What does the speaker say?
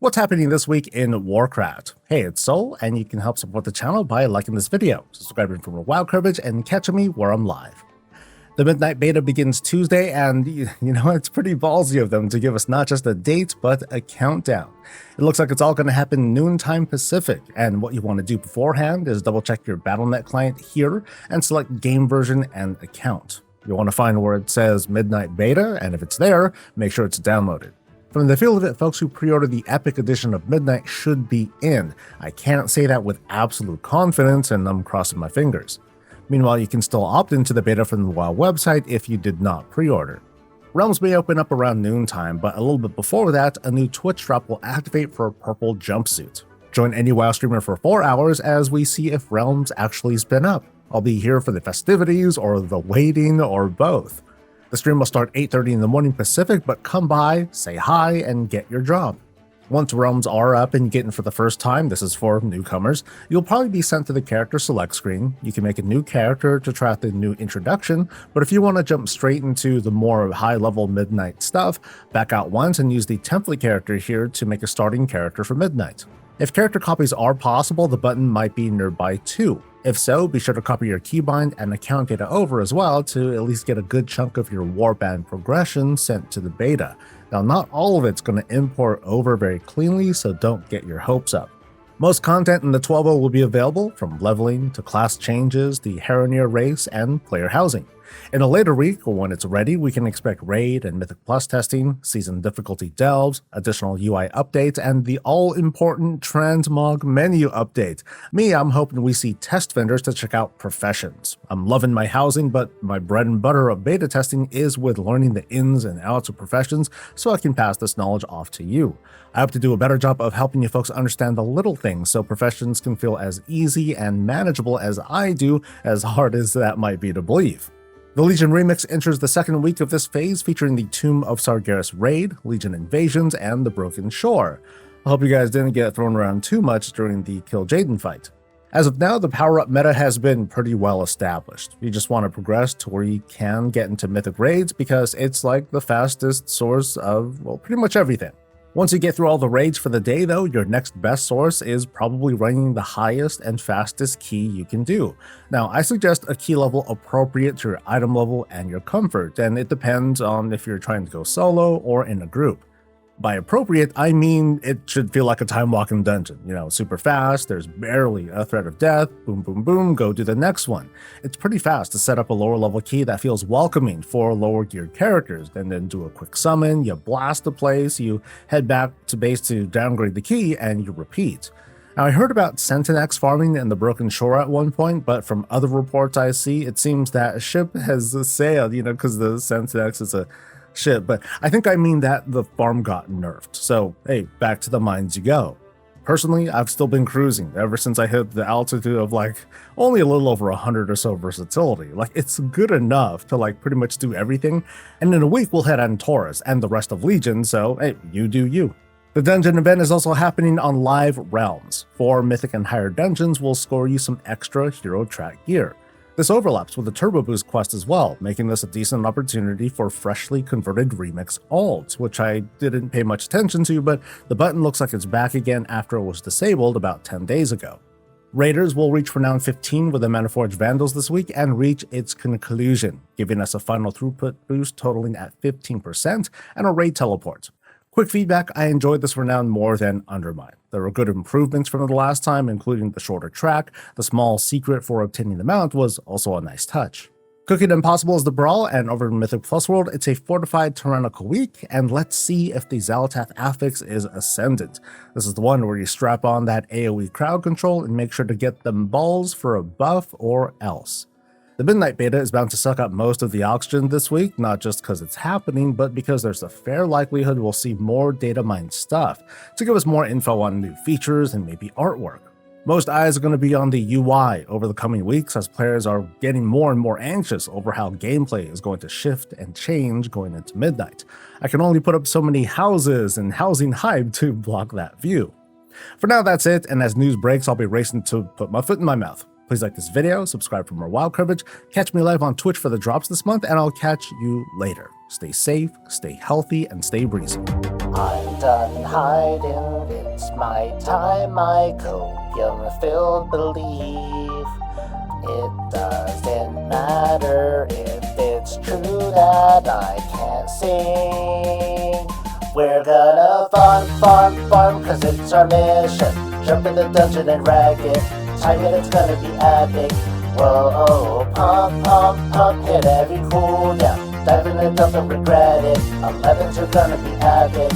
What's happening this week in Warcraft? Hey, it's Soul, and you can help support the channel by liking this video, subscribing for more WoW coverage, and catching me where I'm live. The Midnight Beta begins Tuesday, and you know, it's pretty ballsy of them to give us not just a date, but a countdown. It looks like it's all going to happen noontime Pacific, and what you want to do beforehand is double check your BattleNet client here and select game version and account. You'll want to find where it says Midnight Beta, and if it's there, make sure it's downloaded. From the feel of it, folks who pre-ordered the Epic Edition of Midnight should be in. I can't say that with absolute confidence, and I'm crossing my fingers. Meanwhile, you can still opt into the beta from the WoW website if you did not pre-order. Realms may open up around noontime, but a little bit before that, a new Twitch drop will activate for a purple jumpsuit. Join any WoW streamer for 4 hours as we see if Realms actually spin up. I'll be here for the festivities, or the waiting, or both. The stream will start 8:30 in the morning Pacific, but come by, say hi, and get your job. Once Realms are up and get in for the first time, this is for newcomers, you'll probably be sent to the character select screen. You can make a new character to try out the new introduction, but if you want to jump straight into the more high-level Midnight stuff, back out once and use the template character here to make a starting character for Midnight. If character copies are possible, the button might be nearby too. If so, be sure to copy your keybind and account data over as well to at least get a good chunk of your warband progression sent to the beta. Now, not all of it's going to import over very cleanly, so don't get your hopes up. Most content in the 12.0 will be available, from leveling to class changes, the Harroneer race, and player housing. In a later week, or when it's ready, we can expect Raid and Mythic Plus testing, season difficulty delves, additional UI updates, and the all-important transmog menu update. I'm hoping we see test vendors to check out professions. I'm loving my housing, but my bread and butter of beta testing is with learning the ins and outs of professions, so I can pass this knowledge off to you. I hope to do a better job of helping you folks understand the little things so professions can feel as easy and manageable as I do, as hard as that might be to believe. The Legion Remix enters the second week of this phase, featuring the Tomb of Sargeras raid, Legion invasions, and the Broken Shore. I hope you guys didn't get thrown around too much during the Kill Jaden fight. As of now, the power-up meta has been pretty well established. You just want to progress to where you can get into Mythic raids because it's like the fastest source of, well, pretty much everything. Once you get through all the raids for the day though, your next best source is probably running the highest and fastest key you can do. Now, I suggest a key level appropriate to your item level and your comfort, and it depends on if you're trying to go solo or in a group. By appropriate, I mean it should feel like a time-walking dungeon. You know, super fast, there's barely a threat of death, boom boom boom, go do the next one. It's pretty fast to set up a lower level key that feels welcoming for lower geared characters, and then do a quick summon, you blast the place, you head back to base to downgrade the key, and you repeat. Now, I heard about Sentinex farming in the Broken Shore at one point, but from other reports I see, it seems that a ship has sailed, because the Sentinex is a ship, but I think I mean that the farm got nerfed. So, hey, back to the mines you go. Personally, I've still been cruising ever since I hit the altitude of only a little over 100 or so versatility. It's good enough to pretty much do everything, and in a week we'll head on Taurus and the rest of Legion, so hey, you do you. The dungeon event is also happening on Live Realms. 4 Mythic and higher dungeons will score you some extra hero track gear. This overlaps with the Turbo Boost quest as well, making this a decent opportunity for freshly converted Remix alts, which I didn't pay much attention to, but the button looks like it's back again after it was disabled about 10 days ago. Raiders will reach Renown 15 with the Manaforge Vandals this week and reach its conclusion, giving us a final throughput boost totaling at 15% and a raid teleport. Quick feedback, I enjoyed this Renown more than Undermine. There were good improvements from the last time, including the shorter track. The small secret for obtaining the mount was also a nice touch. Cooking Impossible is the brawl, and over in Mythic Plus World, it's a fortified tyrannical week, and let's see if the Xal'atath affix is ascendant. This is the one where you strap on that AoE crowd control and make sure to get them balls for a buff or else. The Midnight Beta is bound to suck up most of the oxygen this week, not just because it's happening, but because there's a fair likelihood we'll see more data mined stuff to give us more info on new features and maybe artwork. Most eyes are going to be on the UI over the coming weeks as players are getting more and more anxious over how gameplay is going to shift and change going into Midnight. I can only put up so many houses and housing hype to block that view. For now, that's it, and as news breaks, I'll be racing to put my foot in my mouth. Please like this video, subscribe for more WoW coverage, catch me live on Twitch for the drops this month, and I'll catch you later. stay safe, stay healthy, and stay breezy. I'm done hiding, it's my time, my copium-filled belief. It doesn't matter if it's true that I can't sing. We're gonna farm, cause it's our mission. Jump in the dungeon and rag it, time it's gonna be epic. Whoa, pump, hit every cooldown. Dive in and don't regret it, 11s are gonna be avid.